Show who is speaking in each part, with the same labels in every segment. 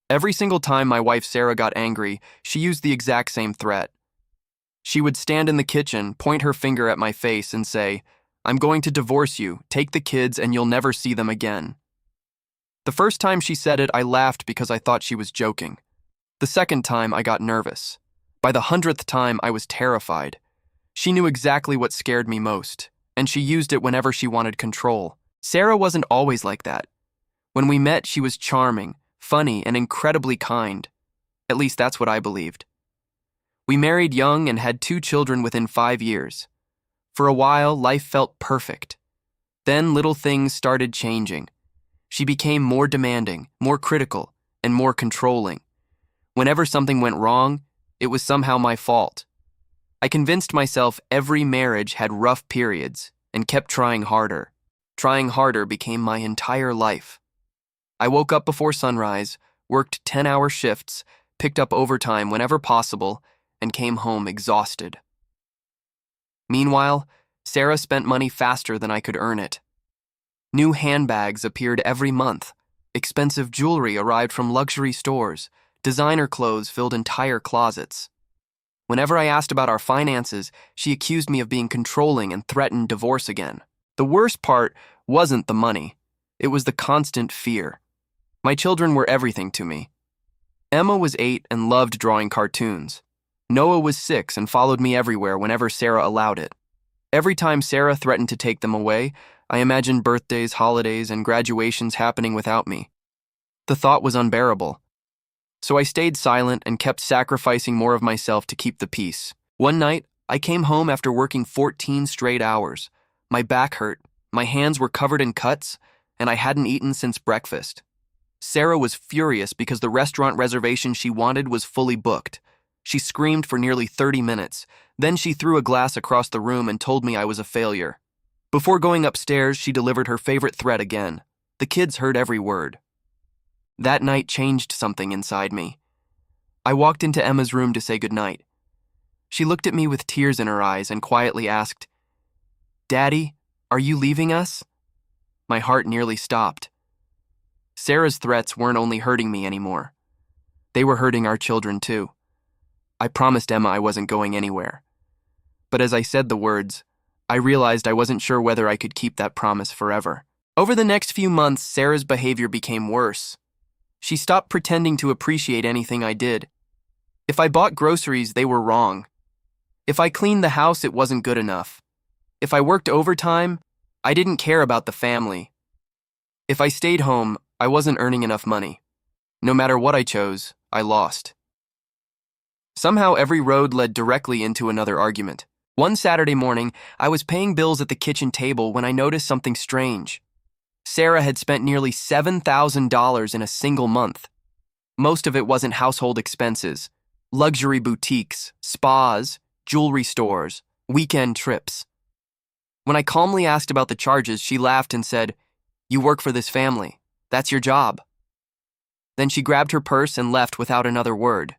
Speaker 1: Every single time my wife Sarah got angry, she used the exact same threat. She would stand in the kitchen, point her finger at my face, and say, "I'm going to divorce you, take the kids, and you'll never see them again." The first time she said it, I laughed because I thought she was joking. The second time, I got nervous. By the 100th time, I was terrified. She knew exactly what scared me most, and she used it whenever she wanted control. Sarah wasn't always like that. When we met, she was charming, funny, and incredibly kind. At least that's what I believed. We married young and had 2 children within 5 years. For a while, life felt perfect. Then little things started changing. She became more demanding, more critical, and more controlling. Whenever something went wrong, it was somehow my fault. I convinced myself every marriage had rough periods and kept trying harder. Trying harder became my entire life. I woke up before sunrise, worked 10-hour shifts, picked up overtime whenever possible, and came home exhausted. Meanwhile, Sarah spent money faster than I could earn it. New handbags appeared every month. Expensive jewelry arrived from luxury stores. Designer clothes filled entire closets. Whenever I asked about our finances, she accused me of being controlling and threatened divorce again. The worst part wasn't the money. It was the constant fear. My children were everything to me. Emma was 8 and loved drawing cartoons. Noah was 6 and followed me everywhere whenever Sarah allowed it. Every time Sarah threatened to take them away, I imagined birthdays, holidays, and graduations happening without me. The thought was unbearable. So I stayed silent and kept sacrificing more of myself to keep the peace. One night, I came home after working 14 straight hours. My back hurt, my hands were covered in cuts, and I hadn't eaten since breakfast. Sarah was furious because the restaurant reservation she wanted was fully booked. She screamed for nearly 30 minutes. Then she threw a glass across the room and told me I was a failure. Before going upstairs, she delivered her favorite threat again. The kids heard every word. That night changed something inside me. I walked into Emma's room to say goodnight. She looked at me with tears in her eyes and quietly asked, "Daddy, are you leaving us?" My heart nearly stopped. Sarah's threats weren't only hurting me anymore. They were hurting our children too. I promised Emma I wasn't going anywhere. But as I said the words, I realized I wasn't sure whether I could keep that promise forever. Over the next few months, Sarah's behavior became worse. She stopped pretending to appreciate anything I did. If I bought groceries, they were wrong. If I cleaned the house, it wasn't good enough. If I worked overtime, I didn't care about the family. If I stayed home, I wasn't earning enough money. No matter what I chose, I lost. Somehow every road led directly into another argument. One Saturday morning, I was paying bills at the kitchen table when I noticed something strange. Sarah had spent nearly $7,000 in a single month. Most of it wasn't household expenses: luxury boutiques, spas, jewelry stores, weekend trips. When I calmly asked about the charges, she laughed and said, "You work for this family. That's your job." Then she grabbed her purse and left without another word.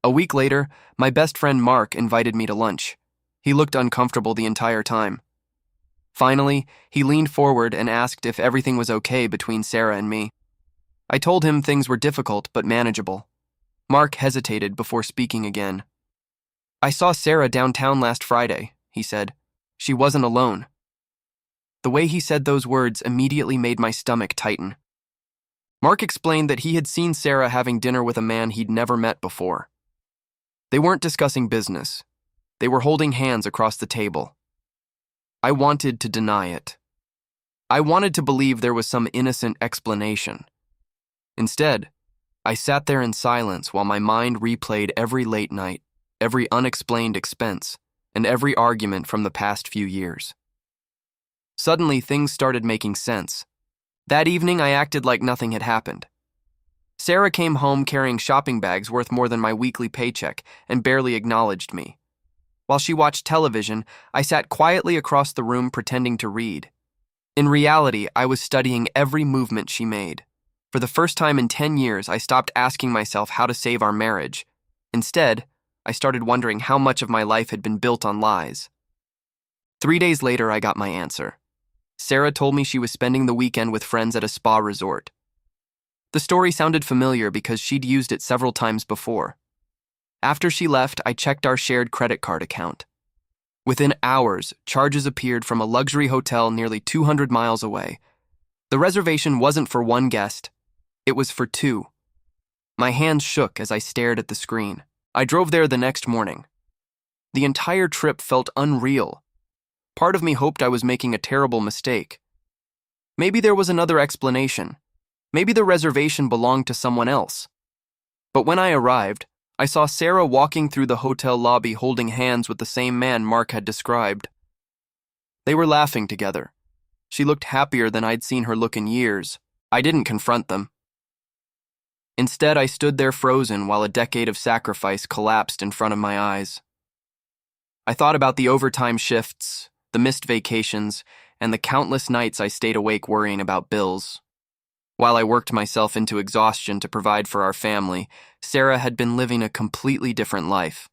Speaker 1: A week later, my best friend Mark invited me to lunch. He looked uncomfortable the entire time. Finally, he leaned forward and asked if everything was okay between Sarah and me. I told him things were difficult but manageable. Mark hesitated before speaking again. "I saw Sarah downtown last Friday," he said. "She wasn't alone." The way he said those words immediately made my stomach tighten. Mark explained that he had seen Sarah having dinner with a man he'd never met before. They weren't discussing business. They were holding hands across the table. I wanted to deny it. I wanted to believe there was some innocent explanation. Instead, I sat there in silence while my mind replayed every late night, every unexplained expense, and every argument from the past few years. Suddenly, things started making sense. That evening, I acted like nothing had happened. Sarah came home carrying shopping bags worth more than my weekly paycheck and barely acknowledged me. While she watched television, I sat quietly across the room pretending to read. In reality, I was studying every movement she made. For the first time in 10 years, I stopped asking myself how to save our marriage. Instead, I started wondering how much of my life had been built on lies. 3 days later, I got my answer. Sarah told me she was spending the weekend with friends at a spa resort. The story sounded familiar because she'd used it several times before. After she left, I checked our shared credit card account. Within hours, charges appeared from a luxury hotel nearly 200 miles away. The reservation wasn't for one guest, it was for two. My hands shook as I stared at the screen. I drove there the next morning. The entire trip felt unreal. Part of me hoped I was making a terrible mistake. Maybe there was another explanation. Maybe the reservation belonged to someone else. But when I arrived, I saw Sarah walking through the hotel lobby holding hands with the same man Mark had described. They were laughing together. She looked happier than I'd seen her look in years. I didn't confront them. Instead, I stood there frozen while a decade of sacrifice collapsed in front of my eyes. I thought about the overtime shifts, the missed vacations, and the countless nights I stayed awake worrying about bills. While I worked myself into exhaustion to provide for our family, Sarah had been living a completely different life.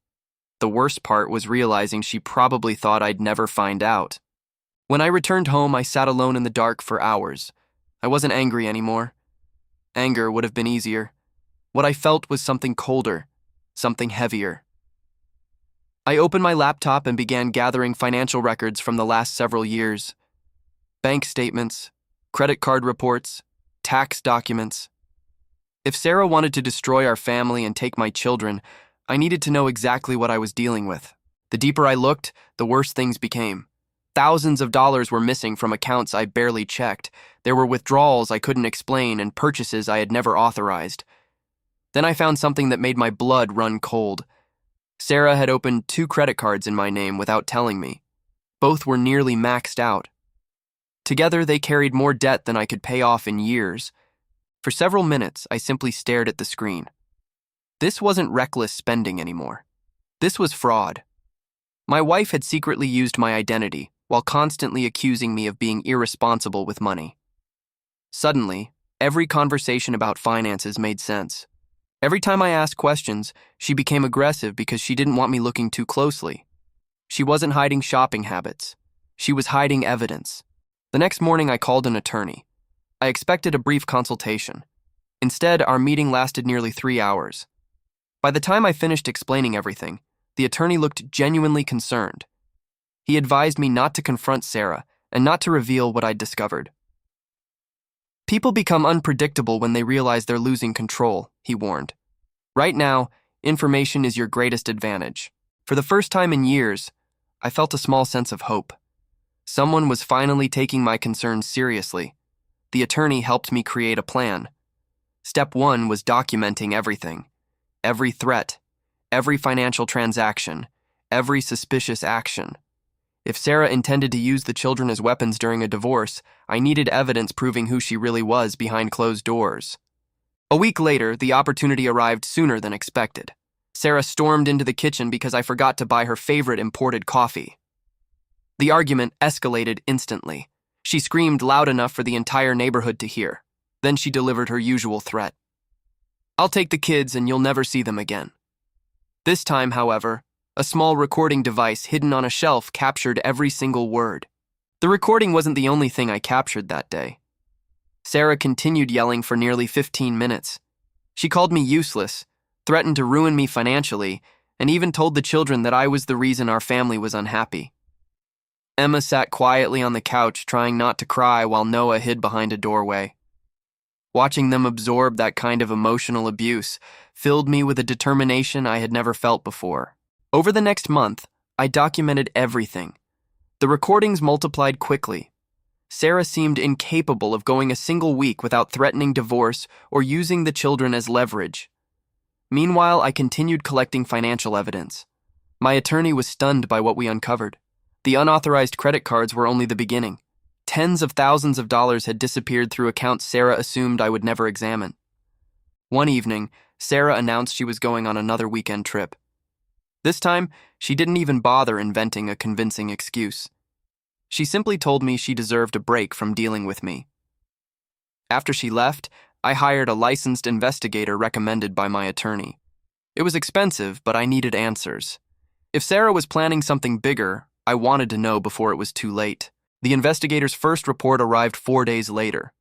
Speaker 1: The worst part was realizing she probably thought I'd never find out. When I returned home, I sat alone in the dark for hours. I wasn't angry anymore. Anger would have been easier. What I felt was something colder, something heavier. I opened my laptop and began gathering financial records from the last several years. Bank statements, credit card reports, tax documents. If Sarah wanted to destroy our family and take my children, I needed to know exactly what I was dealing with. The deeper I looked, the worse things became. Thousands of dollars were missing from accounts I barely checked. There were withdrawals I couldn't explain and purchases I had never authorized. Then I found something that made my blood run cold. Sarah had opened 2 credit cards in my name without telling me. Both were nearly maxed out. Together, they carried more debt than I could pay off in years. For several minutes, I simply stared at the screen. This wasn't reckless spending anymore. This was fraud. My wife had secretly used my identity while constantly accusing me of being irresponsible with money. Suddenly, every conversation about finances made sense. Every time I asked questions, she became aggressive because she didn't want me looking too closely. She wasn't hiding shopping habits. She was hiding evidence. The next morning, I called an attorney. I expected a brief consultation. Instead, our meeting lasted nearly 3 hours. By the time I finished explaining everything, the attorney looked genuinely concerned. He advised me not to confront Sarah and not to reveal what I'd discovered. People become unpredictable when they realize they're losing control, he warned. Right now, information is your greatest advantage. For the first time in years, I felt a small sense of hope. Someone was finally taking my concerns seriously. The attorney helped me create a plan. Step 1 was documenting everything. Every threat, every financial transaction, every suspicious action. If Sarah intended to use the children as weapons during a divorce, I needed evidence proving who she really was behind closed doors. A week later, the opportunity arrived sooner than expected. Sarah stormed into the kitchen because I forgot to buy her favorite imported coffee. The argument escalated instantly. She screamed loud enough for the entire neighborhood to hear. Then she delivered her usual threat. "I'll take the kids and you'll never see them again." This time, however, a small recording device hidden on a shelf captured every single word. The recording wasn't the only thing I captured that day. Sarah continued yelling for nearly 15 minutes. She called me useless, threatened to ruin me financially, and even told the children that I was the reason our family was unhappy. Emma sat quietly on the couch trying not to cry while Noah hid behind a doorway. Watching them absorb that kind of emotional abuse filled me with a determination I had never felt before. Over the next month, I documented everything. The recordings multiplied quickly. Sarah seemed incapable of going a single week without threatening divorce or using the children as leverage. Meanwhile, I continued collecting financial evidence. My attorney was stunned by what we uncovered. The unauthorized credit cards were only the beginning. Tens of thousands of dollars had disappeared through accounts Sarah assumed I would never examine. One evening, Sarah announced she was going on another weekend trip. This time, she didn't even bother inventing a convincing excuse. She simply told me she deserved a break from dealing with me. After she left, I hired a licensed investigator recommended by my attorney. It was expensive, but I needed answers. If Sarah was planning something bigger, I wanted to know before it was too late. The investigator's first report arrived 4 days later.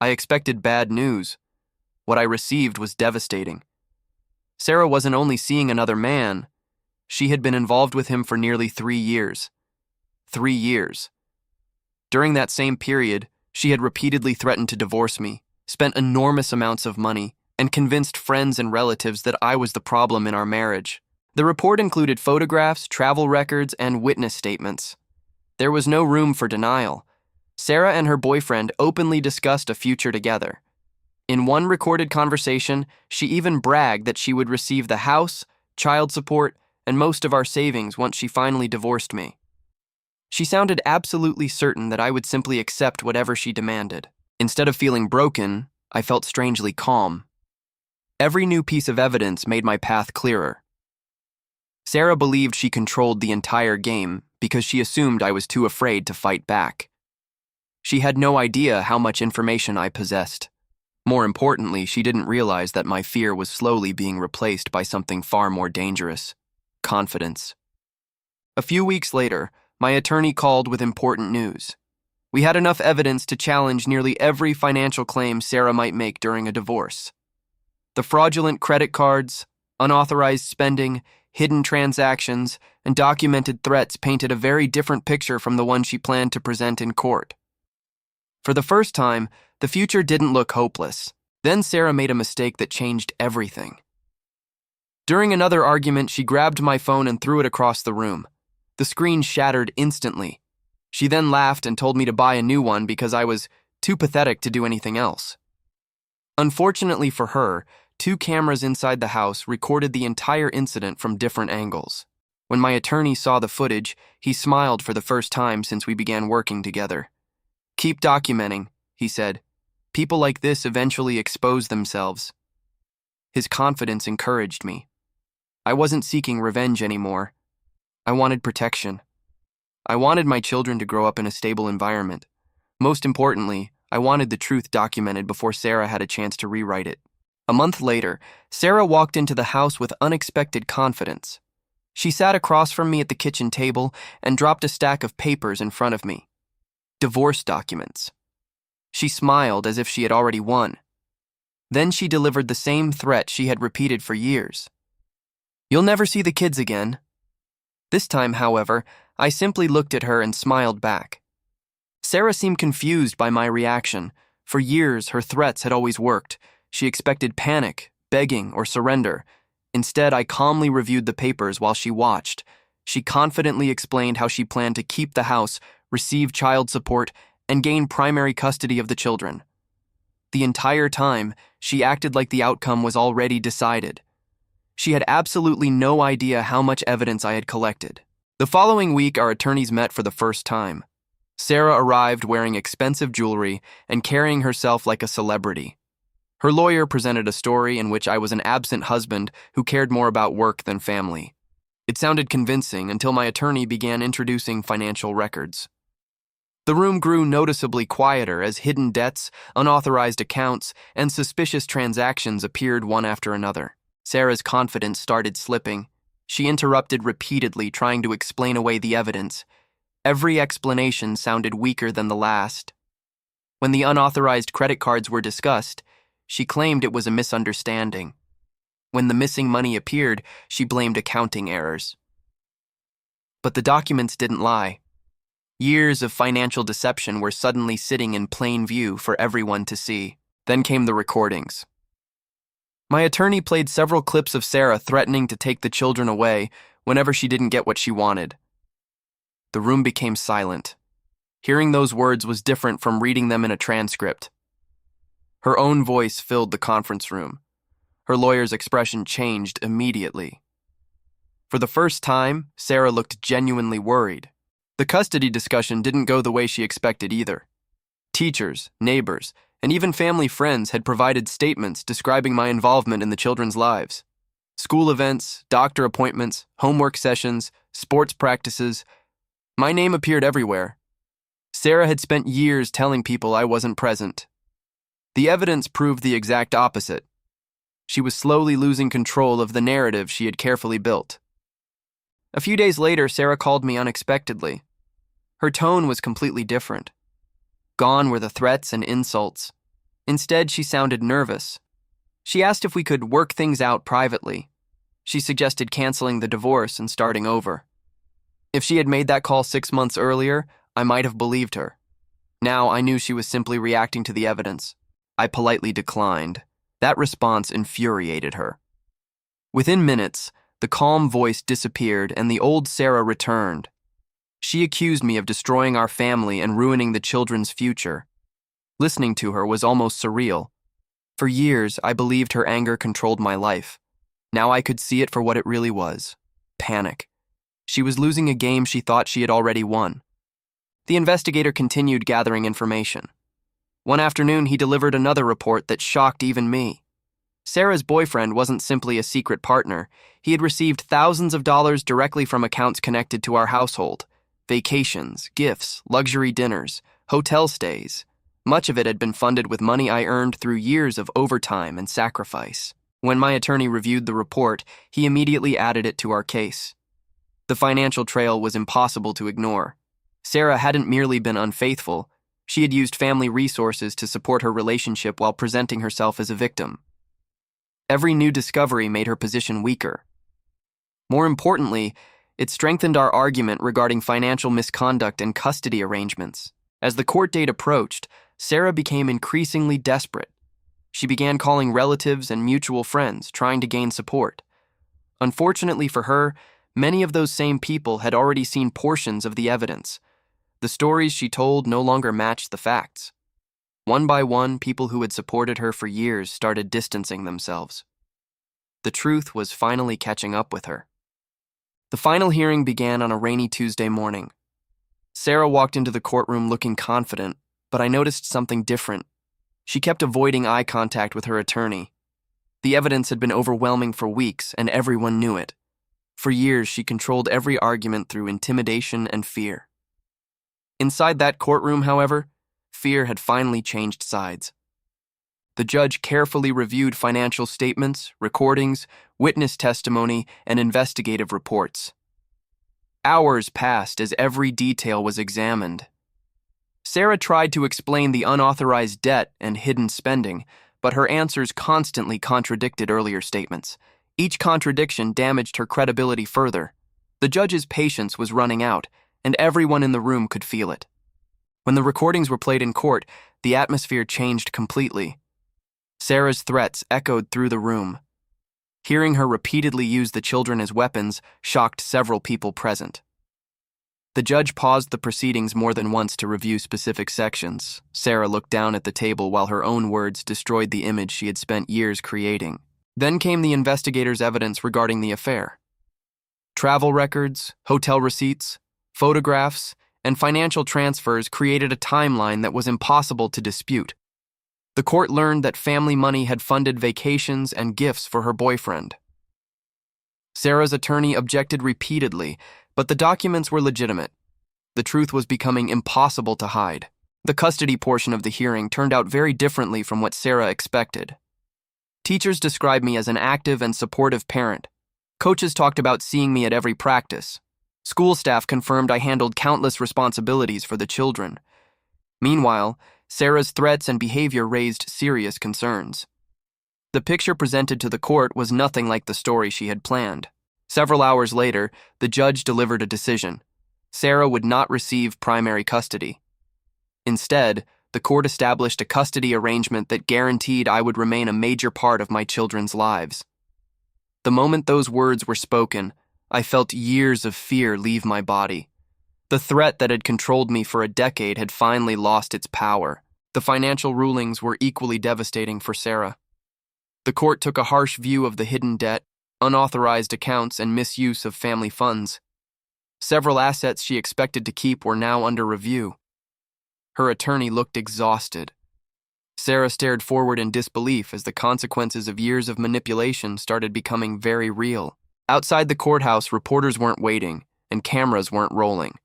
Speaker 1: I expected bad news, what I received was devastating. Sarah wasn't only seeing another man, she had been involved with him for nearly 3 years. 3 years. During that same period, she had repeatedly threatened to divorce me, spent enormous amounts of money, and convinced friends and relatives that I was the problem in our marriage. The report included photographs, travel records, and witness statements. There was no room for denial. Sarah and her boyfriend openly discussed a future together. In one recorded conversation, she even bragged that she would receive the house, child support, and most of our savings once she finally divorced me. She sounded absolutely certain that I would simply accept whatever she demanded. Instead of feeling broken, I felt strangely calm. Every new piece of evidence made my path clearer. Sarah believed she controlled the entire game because she assumed I was too afraid to fight back. She had no idea how much information I possessed. More importantly, she didn't realize that my fear was slowly being replaced by something far more dangerous: confidence. A few weeks later, my attorney called with important news. We had enough evidence to challenge nearly every financial claim Sarah might make during a divorce. The fraudulent credit cards, unauthorized spending, hidden transactions, and documented threats painted a very different picture from the one she planned to present in court. For the first time, the future didn't look hopeless. Then Sarah made a mistake that changed everything. During another argument, she grabbed my phone and threw it across the room. The screen shattered instantly. She then laughed and told me to buy a new one because I was too pathetic to do anything else. Unfortunately for her, 2 cameras inside the house recorded the entire incident from different angles. When my attorney saw the footage, he smiled for the first time since we began working together. "Keep documenting," he said. "People like this eventually expose themselves." His confidence encouraged me. I wasn't seeking revenge anymore. I wanted protection. I wanted my children to grow up in a stable environment. Most importantly, I wanted the truth documented before Sarah had a chance to rewrite it. A month later, Sarah walked into the house with unexpected confidence. She sat across from me at the kitchen table and dropped a stack of papers in front of me. Divorce documents. She smiled as if she had already won. Then she delivered the same threat she had repeated for years. "You'll never see the kids again." This time, however, I simply looked at her and smiled back. Sarah seemed confused by my reaction. For years, her threats had always worked. She expected panic, begging, or surrender. Instead, I calmly reviewed the papers while she watched. She confidently explained how she planned to keep the house, receive child support, and gain primary custody of the children. The entire time, she acted like the outcome was already decided. She had absolutely no idea how much evidence I had collected. The following week, our attorneys met for the first time. Sarah arrived wearing expensive jewelry and carrying herself like a celebrity. Her lawyer presented a story in which I was an absent husband who cared more about work than family. It sounded convincing until my attorney began introducing financial records. The room grew noticeably quieter as hidden debts, unauthorized accounts, and suspicious transactions appeared one after another. Sarah's confidence started slipping. She interrupted repeatedly, trying to explain away the evidence. Every explanation sounded weaker than the last. When the unauthorized credit cards were discussed, she claimed it was a misunderstanding. When the missing money appeared, she blamed accounting errors. But the documents didn't lie. Years of financial deception were suddenly sitting in plain view for everyone to see. Then came the recordings. My attorney played several clips of Sarah threatening to take the children away whenever she didn't get what she wanted. The room became silent. Hearing those words was different from reading them in a transcript. Her own voice filled the conference room. Her lawyer's expression changed immediately. For the first time, Sarah looked genuinely worried. The custody discussion didn't go the way she expected either. Teachers, neighbors, and even family friends had provided statements describing my involvement in the children's lives. School events, doctor appointments, homework sessions, sports practices. My name appeared everywhere. Sarah had spent years telling people I wasn't present. The evidence proved the exact opposite. She was slowly losing control of the narrative she had carefully built. A few days later, Sarah called me unexpectedly. Her tone was completely different. Gone were the threats and insults. Instead, she sounded nervous. She asked if we could work things out privately. She suggested canceling the divorce and starting over. If she had made that call 6 months earlier, I might have believed her. Now I knew she was simply reacting to the evidence. I politely declined. That response infuriated her. Within minutes, the calm voice disappeared and the old Sarah returned. She accused me of destroying our family and ruining the children's future. Listening to her was almost surreal. For years, I believed her anger controlled my life. Now I could see it for what it really was: panic. She was losing a game she thought she had already won. The investigator continued gathering information. One afternoon, he delivered another report that shocked even me. Sarah's boyfriend wasn't simply a secret partner. He had received thousands of dollars directly from accounts connected to our household. Vacations, gifts, luxury dinners, hotel stays. Much of it had been funded with money I earned through years of overtime and sacrifice. When my attorney reviewed the report, he immediately added it to our case. The financial trail was impossible to ignore. Sarah hadn't merely been unfaithful. She had used family resources to support her relationship while presenting herself as a victim. Every new discovery made her position weaker. More importantly, it strengthened our argument regarding financial misconduct and custody arrangements. As the court date approached, Sarah became increasingly desperate. She began calling relatives and mutual friends, trying to gain support. Unfortunately for her, many of those same people had already seen portions of the evidence. The stories she told no longer matched the facts. One by one, people who had supported her for years started distancing themselves. The truth was finally catching up with her. The final hearing began on a rainy Tuesday morning. Sarah walked into the courtroom looking confident, but I noticed something different. She kept avoiding eye contact with her attorney. The evidence had been overwhelming for weeks, and everyone knew it. For years, she controlled every argument through intimidation and fear. Inside that courtroom, however, fear had finally changed sides. The judge carefully reviewed financial statements, recordings, witness testimony, and investigative reports. Hours passed as every detail was examined. Sarah tried to explain the unauthorized debt and hidden spending, but her answers constantly contradicted earlier statements. Each contradiction damaged her credibility further. The judge's patience was running out, and everyone in the room could feel it. When the recordings were played in court, the atmosphere changed completely. Sarah's threats echoed through the room. Hearing her repeatedly use the children as weapons shocked several people present. The judge paused the proceedings more than once to review specific sections. Sarah looked down at the table while her own words destroyed the image she had spent years creating. Then came the investigator's evidence regarding the affair. Travel records, hotel receipts, photographs, and financial transfers created a timeline that was impossible to dispute. The court learned that family money had funded vacations and gifts for her boyfriend. Sarah's attorney objected repeatedly, but the documents were legitimate. The truth was becoming impossible to hide. The custody portion of the hearing turned out very differently from what Sarah expected. Teachers described me as an active and supportive parent. Coaches talked about seeing me at every practice. School staff confirmed I handled countless responsibilities for the children. Meanwhile, Sarah's threats and behavior raised serious concerns. The picture presented to the court was nothing like the story she had planned. Several hours later, the judge delivered a decision. Sarah would not receive primary custody. Instead, the court established a custody arrangement that guaranteed I would remain a major part of my children's lives. The moment those words were spoken, I felt years of fear leave my body. The threat that had controlled me for a decade had finally lost its power. The financial rulings were equally devastating for Sarah. The court took a harsh view of the hidden debt, unauthorized accounts, and misuse of family funds. Several assets she expected to keep were now under review. Her attorney looked exhausted. Sarah stared forward in disbelief as the consequences of years of manipulation started becoming very real. Outside the courthouse, reporters weren't waiting, and cameras weren't rolling.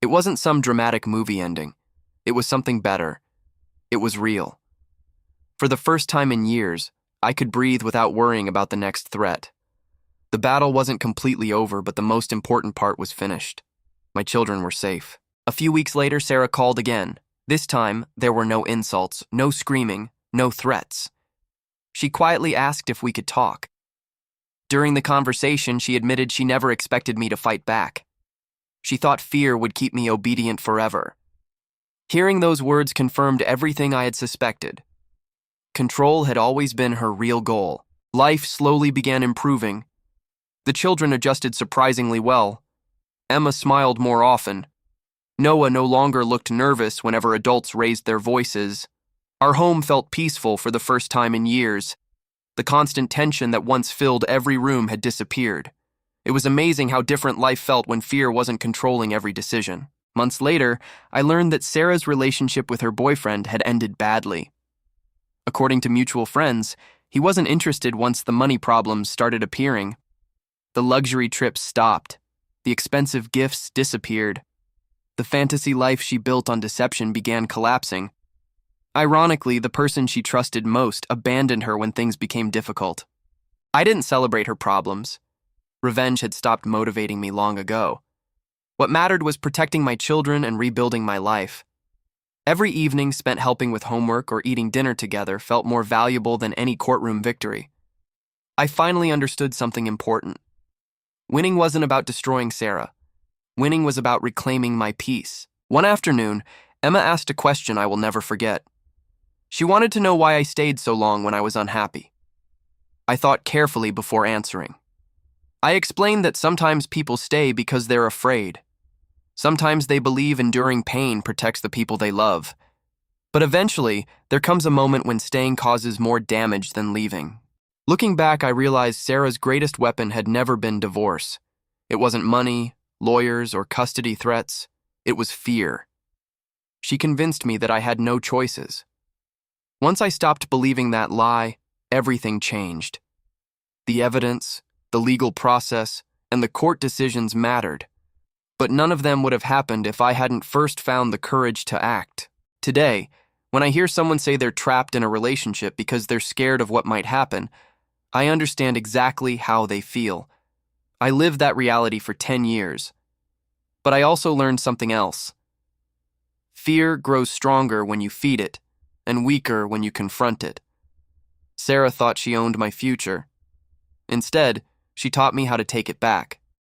Speaker 1: It wasn't some dramatic movie ending. It was something better. It was real. For the first time in years, I could breathe without worrying about the next threat. The battle wasn't completely over, but the most important part was finished. My children were safe. A few weeks later, Sarah called again. This time, there were no insults, no screaming, no threats. She quietly asked if we could talk. During the conversation, she admitted she never expected me to fight back. She thought fear would keep me obedient forever. Hearing those words confirmed everything I had suspected. Control had always been her real goal. Life slowly began improving. The children adjusted surprisingly well. Emma smiled more often. Noah no longer looked nervous whenever adults raised their voices. Our home felt peaceful for the first time in years. The constant tension that once filled every room had disappeared. It was amazing how different life felt when fear wasn't controlling every decision. Months later, I learned that Sarah's relationship with her boyfriend had ended badly. According to mutual friends, he wasn't interested once the money problems started appearing. The luxury trips stopped. The expensive gifts disappeared. The fantasy life she built on deception began collapsing. Ironically, the person she trusted most abandoned her when things became difficult. I didn't celebrate her problems. Revenge had stopped motivating me long ago. What mattered was protecting my children and rebuilding my life. Every evening spent helping with homework or eating dinner together felt more valuable than any courtroom victory. I finally understood something important. Winning wasn't about destroying Sarah. Winning was about reclaiming my peace. One afternoon, Emma asked a question I will never forget. She wanted to know why I stayed so long when I was unhappy. I thought carefully before answering. I explained that sometimes people stay because they're afraid. Sometimes they believe enduring pain protects the people they love. But eventually, there comes a moment when staying causes more damage than leaving. Looking back, I realized Sarah's greatest weapon had never been divorce. It wasn't money, lawyers, or custody threats. It was fear. She convinced me that I had no choices. Once I stopped believing that lie, everything changed. The evidence, the legal process, and the court decisions mattered. But none of them would have happened if I hadn't first found the courage to act. Today, when I hear someone say they're trapped in a relationship because they're scared of what might happen, I understand exactly how they feel. I lived that reality for 10 years. But I also learned something else. Fear grows stronger when you feed it, and weaker when you confront it. Sarah thought she owned my future. Instead, she taught me how to take it back.